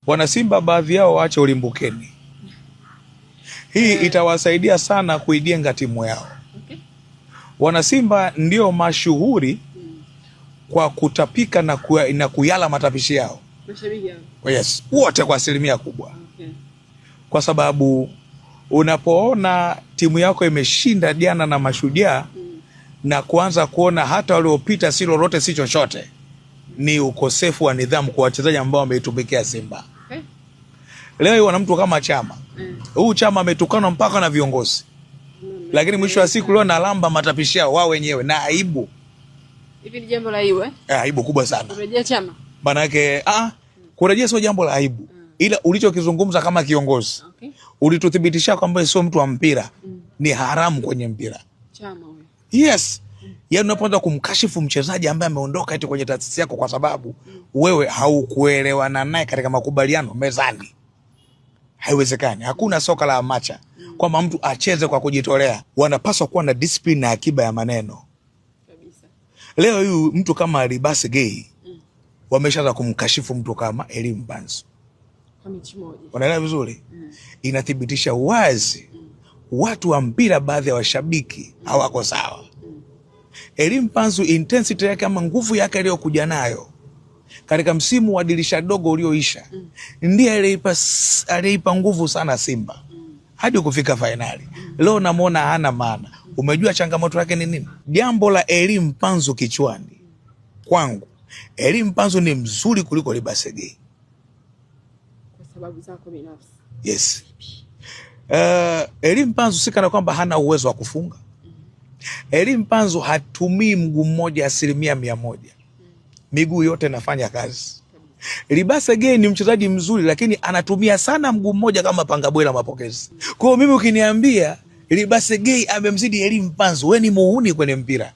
Wana Simba baadhi yao waache ulimbukeni. Hii itawasaidia sana kuijenga timu yao. Wana Simba ndio mashuhuri kwa kutapika na kuyala matapishi yao. Yes, wote kwa asilimia kubwa. Kwa sababu unapoona timu yako imeshinda jana na Mashujaa na kuanza kuona hata waliopita si lolote si chochote, ni ukosefu wa nidhamu kwa wachezaji ambao wameitumikia Simba. Leo wana mtu kama Chama. Huu Chama ametukana mpaka na viongozi. Lakini mwisho wa siku leo nalamba matapishi yao wao wenyewe na aibu. Hivi ni jambo la aibu aibu kubwa sana. Kurejea Chama. Maana yake kurejea sio jambo la aibu. Ila ulichokizungumza kama kiongozi. Ulituthibitisha kwamba sio mtu wa mpira. Ni haramu kwenye mpira. Chama huyo. Yes. Yaani unapoanza kumkashifu mchezaji ambaye ameondoka eti kwenye taasisi yako kwa sababu wewe haukuelewana naye katika makubaliano mezani. Haiwezekani. Hakuna soka la amacha kwamba mtu acheze kwa kujitolea. Wanapaswa kuwa na discipline na akiba ya maneno. Kabisa. Leo huyu mtu kama Libase Gay wameshaanza kumkashifu mtu kama Elie Mpanzu. Kwa mechi moja. Unaelewa vizuri? Inathibitisha wazi watu wa mpira, baadhi ya washabiki hawako sawa. Elie Mpanzu intensity yake ama nguvu yake aliyokuja nayo katika msimu wa dirisha dogo ulioisha ndiye aliipa nguvu sana Simba hadi kufika fainali. Leo namuona hana maana. Umejua changamoto yake ni nini? Jambo la Elie Mpanzu kichwani kwangu, Elie Mpanzu ni mzuri kuliko Libase Gay. Kwa sababu zako binafsi. Yes. Elie Mpanzu si kana kwamba hana uwezo wa kufunga. Elie Mpanzu hatumii mguu mmoja 100%. Miguu yote inafanya kazi. Libase Gay ni mchezaji mzuri lakini anatumia sana mguu mmoja kama pangabwela mapokezi. Kwa hiyo mimi ukiniambia Libase Gay amemzidi Elie Mpanzu, wewe ni muhuni kwenye mpira.